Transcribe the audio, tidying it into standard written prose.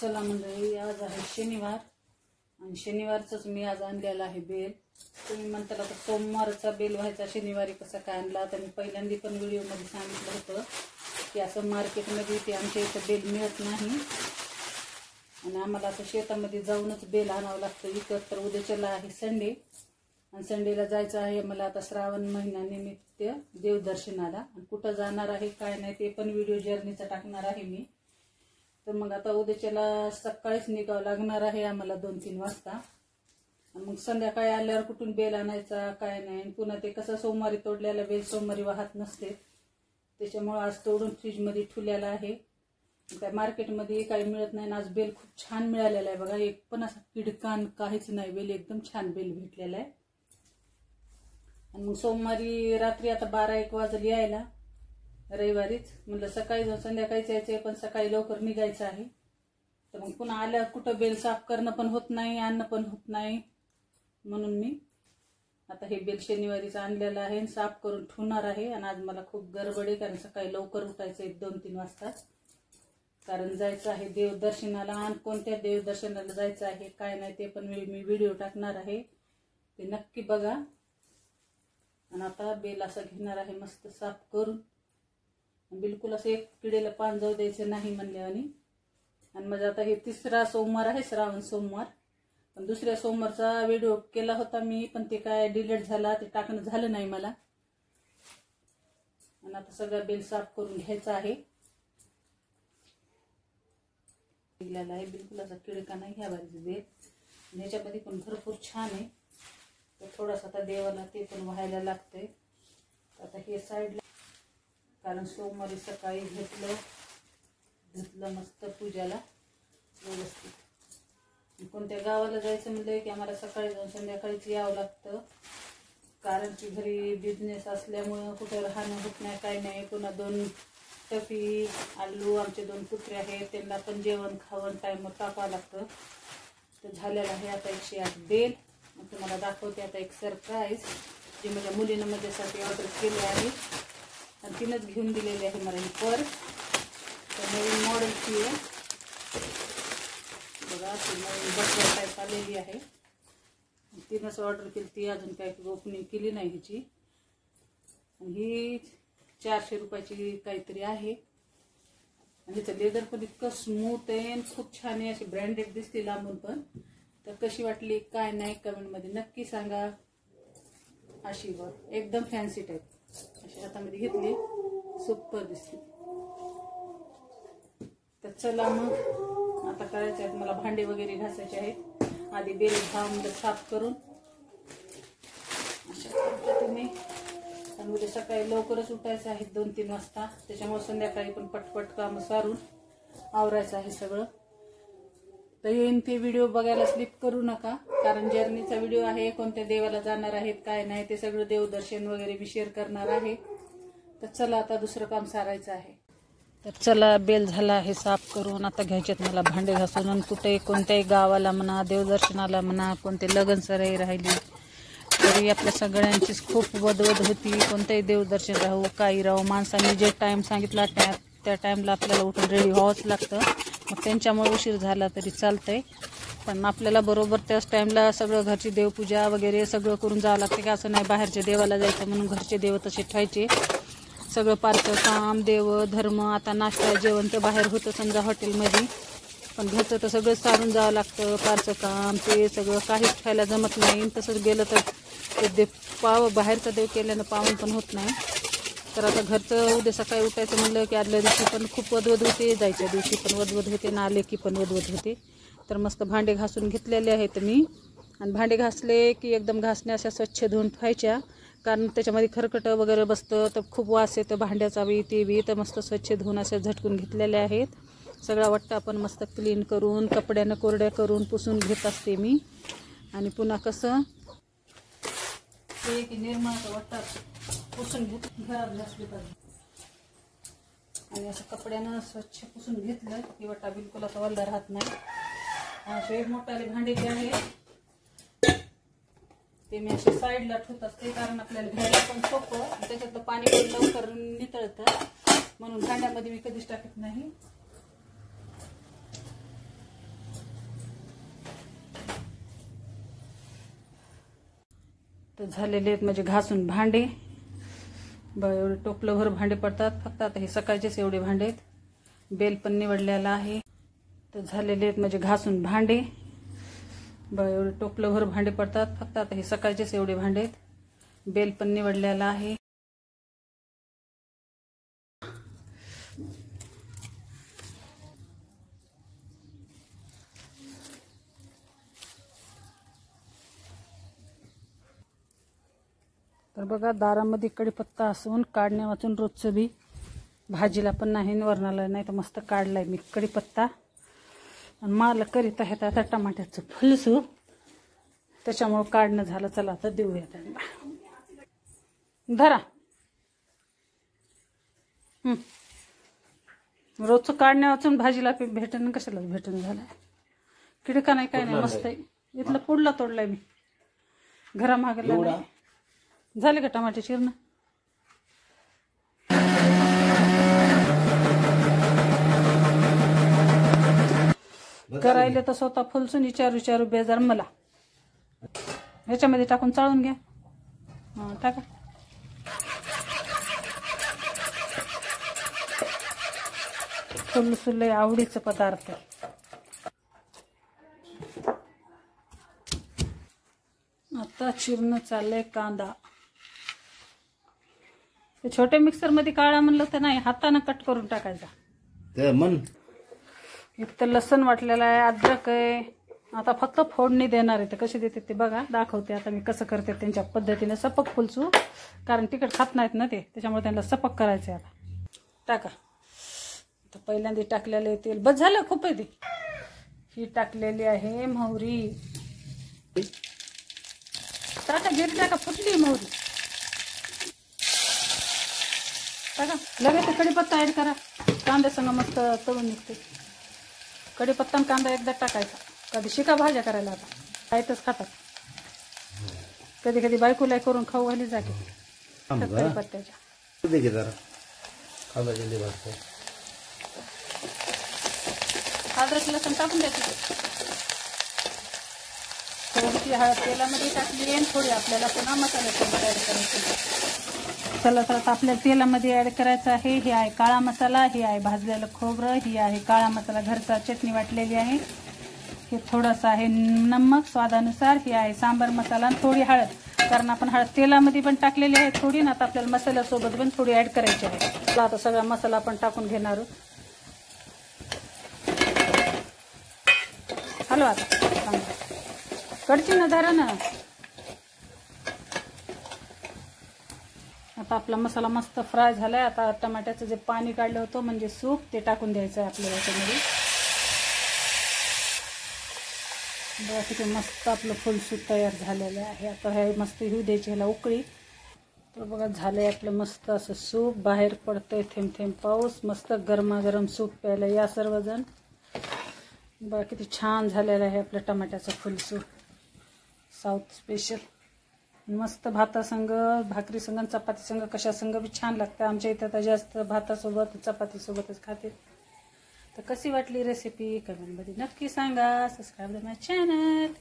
चला मंडळी, आज आहे शनिवार आणि शनिवारचंच मी आज आणलेला आहे बेल. तुम्ही म्हणताल आता सोमवारचा बेल व्हायचा, शनिवारी कसा काय आणला? तर मी पहिल्यांदा पण व्हिडिओमध्ये सांगितलं होतं की असं मार्केटमध्ये ते आमच्या इथं बेल मिळत नाही आणि आम्हाला असं शेतामध्ये जाऊनच बेल आणावं लागतं विकत. तर उद्याच्याला आहे संडे आणि संडेला जायचं आहे मला आता श्रावण महिन्यानिमित्त देवदर्शनाला. आणि कुठं जाणार आहे काय नाही ते पण व्हिडिओ जर्नीचा टाकणार आहे मी. तर मग आता उद्याच्याला सकाळीच निघावं लागणार आहे आम्हाला 2-3 वाजता. मग संध्याकाळी आल्यावर कुठून बेल आणायचा काय नाही. पुन्हा ते कसं सोमवारी तोडलेला बेल सोमवारी वाहत नसते, त्याच्यामुळे आज तोडून फ्रीजमध्ये ठेवलेला आहे. काय मार्केटमध्ये काही मिळत नाही. आज बेल खूप छान मिळालेला आहे बघा, एक पण असा किडकान काहीच नाही, बेल एकदम छान बेल भेटलेला आहे. आणि मग सोमवारी रात्री आता 12-1 वाजले यायला, रविवारीच म्हणलं सकाळी जाऊन संध्याकाळीच यायचंय, पण सकाळी लवकर निघायचं आहे. तर मग पुन्हा आल्यावर कुठं बेल साफ करणं पण होत नाही, आणणं पण होत नाही, म्हणून मी आता हे बेल शनिवारीच आणलेलं आहे आणि साफ करून ठेवणार आहे. आणि आज मला खूप गडबड आहे कारण सकाळी लवकर उठायचं आहे 2-3 वाजता, कारण जायचं आहे देवदर्शनाला. आणि कोणत्या देवदर्शनाला जायचं आहे काय नाही ते पण मी व्हिडिओ टाकणार आहे, ते नक्की बघा. आणि आता बेल असं घेणार आहे मस्त साफ करून, बिलकुल असं एक किडेला पान जाऊ द्यायचं नाही म्हणल्याने. आणि माझा आता हे 3रा सोमवार आहे, श्रावण सोमवार. पण दुसऱ्या सोमवारचा व्हिडिओ केला होता मी, पण ते काय डिलीट झाला, ते टाकणं झालं नाही मला. आणि आता सगळं बेल साफ करून घ्यायचं आहे. बिलकुल असा किडका नाही ह्या बारीचं बेल. ह्याच्यामध्ये पण भरपूर छान आहे. तर थोडासा आता देवाला ते पण व्हायला लागतंय. आता हे साईडला, कारण सोमवारी सकाळी घेतलं मस्त पूजाला व्यवस्थित. कोणत्या गावाला जायचं म्हणलं की आम्हाला सकाळी जाऊन संध्याकाळीच यावं लागतं, कारण की घरी बिझनेस असल्यामुळं कुठं राहणं होत नाही काय नाही. पुन्हा 2 टफी आलू, आमचे 2 कुत्रे आहेत, त्यांना पण जेवण खावण टाईमवर टाकावं लागतं. तर झालेलं आहे आता 108 बेल. तुम्हाला दाखवते आता एक सरप्राईज जे माझ्या मुलीनं माझ्यासाठी ऑर्डर केले आहे आणि तिनंच घेऊन दिलेली आहे मला ही पर्स. तर नवीन मॉडेलची आहे बघा, ती नवीन बटवा टाईप आलेली आहे. तिनंच ऑर्डर केली, ती अजून काही ओपनिंग केली नाही हिची. आणि ही 400 रुपयाची काहीतरी आहे. आणि हिचं लेदर पण इतकं स्मूथ आहे आणि खूप छान आहे, अशी ब्रँडेड दिसते लांबून पण. तर कशी वाटली काय नाही कमेंटमध्ये नक्की सांगा. अशी बघ एकदम फॅन्सी टाईप, अशी हातामध्ये घेतली, सुपर दिसते. तर चला मग आता करायचं आहे मला, भांडे वगैरे घासायचे आहेत. आधी बेल म्हणजे साफ करून अशा पद्धतीने. आणि उद्या सकाळी लवकरच उठायचं आहे 2-3 वाजता, त्याच्यामुळे संध्याकाळी पण पटपट काम सारून आवरायचं आहे सगळं. तर येईन ते व्हिडिओ बघायला स्लिप करू नका, कारण जर्नीचा व्हिडिओ आहे. कोणत्या देवाला जाणार आहेत काय नाही ते सगळं देवदर्शन वगैरे मी शेअर करणार आहे. तर चला आता दुसरं काम सारायचं आहे. तर चला बेल झाला आहे साफ करून. आता घ्यायच्यात मला भांडे घासून. आणि कुठे कोणत्याही गावाला म्हणा, देवदर्शनाला म्हणा, कोणते लग्न सराई राहिली तरी आपल्या सगळ्यांचीच खूप वदवद होती. कोणतंही देवदर्शन राहू काही राहू, माणसांनी जे टाईम सांगितला त्या टाईमला आपल्याला उठून रेडी व्हावंच लागतं. मग त्यांच्यामुळे उशीर झाला तरी चालतंय, पण आपल्याला बरोबर त्याच टाईमला सगळं घरची देवपूजा वगैरे सगळं करून जावं लागतं. की असं नाही बाहेरच्या देवाला जायचं म्हणून घरचे देव तसे ठेवायचे. सगळं पारचं काम, देव धर्म, आता नाश्ता जेवण तर बाहेर होतं समजा हॉटेलमध्ये, पण घरचं तर सगळं सारून जावं लागतं. पारचं काम ते सगळं काहीच खायला जमत नाही. तसंच गेलं तर ते देव बाहेरचं देव केल्यानं पावन पण होत नाही. तर आता घरचं उद्या सकाळी उठायचं म्हणलं की आदल्या दिवशी पण खूप वदवद होते, जायच्या दिवशी पण वदवद होते, ना आले की पण वदवद होते. तर मस्त भांडे घासून घेतलेले आहेत मी. आणि भांडे घासले की एकदम घासण्या अशा स्वच्छ धुवून ठेवायच्या, कारण त्याच्यामध्ये खरकट वगैरे बसतं तर खूप वास येतं भांड्याचा बी ते बी. तर मस्त स्वच्छ धुवून अशा झटकून घेतलेल्या आहेत. सगळा वट्टा पण मस्त क्लीन करून कपड्यानं कोरड्या करून पुसून घेत असते मी. आणि पुन्हा कसं एक निर्माचा वट्टा पुसून घेत घरात घासली पाहिजे. आणि असं कपड्यानं स्वच्छ पुसून घेतलं की वट्टा बिलकुल असा वल्ला राहत नाही. असे मोठाले भांडे जे आहे ते मी असे साईडला ठेवत असते, कारण आपल्याला घ्यायला पण सोपं. त्याच्यातलं पाणी पण लवकर नितळतं म्हणून भांड्यामध्ये मी कधीच टाकत नाही. तर झालेले आहेत म्हणजे घासून भांडे बघा, एवढे टोपलंभर भांडे पडतात. फक्त आता हे सकाळचेच एवढे भांडे आहेत. बेल पण निवडलेला आहे. तर झालेले आहेत म्हणजे घासून भांडे बघा, एवढे टोपलंभर भांडे पडतात. फक्त आता हे सकाळचेच एवढे भांडे आहेत. बेल पण निवडलेला आहे. तर बघा, दारामध्ये कढीपत्ता असून काढण्या वाचून रोजचं बी भाजीला पण नाही वरणाला नाही तर मस्त काढलाय मी कढीपत्ता. आणि मला करीत आहेत आता टमाट्याचं फुलसू, त्याच्यामुळं काढणं झालं. चला आता देऊया त्यांना. धरा. रोजचं काढण्या वाचून भाजीला भेटून कशाला भेटून झालाय. किडका नाही काय नाही, मस्त आहे. इथलं पुढला तोडलाय मी, घरा मागला. झाले का टमाटे चिरणं? करायला तर स्वतः फुलसून विचारू बेजार मला. ह्याच्यामध्ये टाकून चाळून घ्या. टाका. फुलसून लय आवडीचं पदार्थ. आता चिरणं चाललंय कांदा. ते छोट्या मिक्सर मध्ये काढा म्हणलं तर नाही, हाताने कट करून टाकायचा. एक तर लसण वाटलेला आहे, अद्रक आहे. आता फक्त फोडणी देणार आहे. ते कशी देते ते बघा, दाखवते आता मी कसं करते त्यांच्या पद्धतीने. सपक फुलसू, कारण तिखट खात नाहीत ना ते, त्याच्यामुळे त्यांना सपक करायचं आहे. आता टाका. तर पहिल्यांदा टाकलेले तेल बस झालं, खूप आहे ते. ही टाकलेली आहे मोहरी. टाका, जिरी टाका, फुटली मोहरी. टाका लगेच कढीपत्ता ऍड करा. कांद्यासंग मस्त तळून निघते. कढीपत्ता आणि कांदा एकदा टाकायचा. कधी शिका भाज्या करायला, आता काहीतच खातात. कधी कधी बायकोला करून खाऊ घाली जाते कढीपत्त्याच्या. अद्रक लसूण टाकून द्यायचं. थोडीशी हळद तेलामध्ये टाकली आणि थोडी आपल्याला पुन्हा मसाल्यासोबत ऍड करायचं. चला तर आपल्याला तेलामध्ये ऍड करायचं आहे. हे आहे काळा मसाला, हे आहे भाजलेलं खोबरं, ही आहे काळा मसाला घरचा, चटणी वाटलेली आहे. हे थोडंसं आहे नमक स्वादानुसार. हे आहे सांबार मसाला आणि थोडी हळद, कारण आपण हळद तेलामध्ये पण टाकलेली आहे थोडी ना. आता आपल्याला मसाल्यासोबत पण थोडी ऍड करायची आहे. चला आता सगळा मसाला आपण टाकून घेणार आहोत. हॅलो, आता कडची ना धरा ना. आता आपला मसाला मस्त फ्राय झालाय. आता टमाट्याचं जे पाणी काढलं होतं म्हणजे सूप, ते टाकून द्यायचं आहे आपल्याला याच्यामध्ये. बघा किती मस्त आपलं फुलसूप तयार झालेलं आहे. आता हे मस्त होऊ द्यायची ह्याला उकळी. तर बघा झालंय आपलं मस्त असं सूप. बाहेर पडतंय थेंब थेंब पाऊस. मस्त गरमागरम सूप प्यायला या सर्वजण. बघा किती छान झालेलं आहे आपलं टमाट्याचं फुलसूप, साऊथ स्पेशल. मस्त भातासंग, भाकरी संग, चपाती संग, कशा संग बी छान लागतं. आमच्या इथं तर जास्त भातासोबत चपातीसोबतच खाते. तर कशी वाटली रेसिपी कमेंटमध्ये नक्की सांगा. सबस्क्राईब माय चॅनल.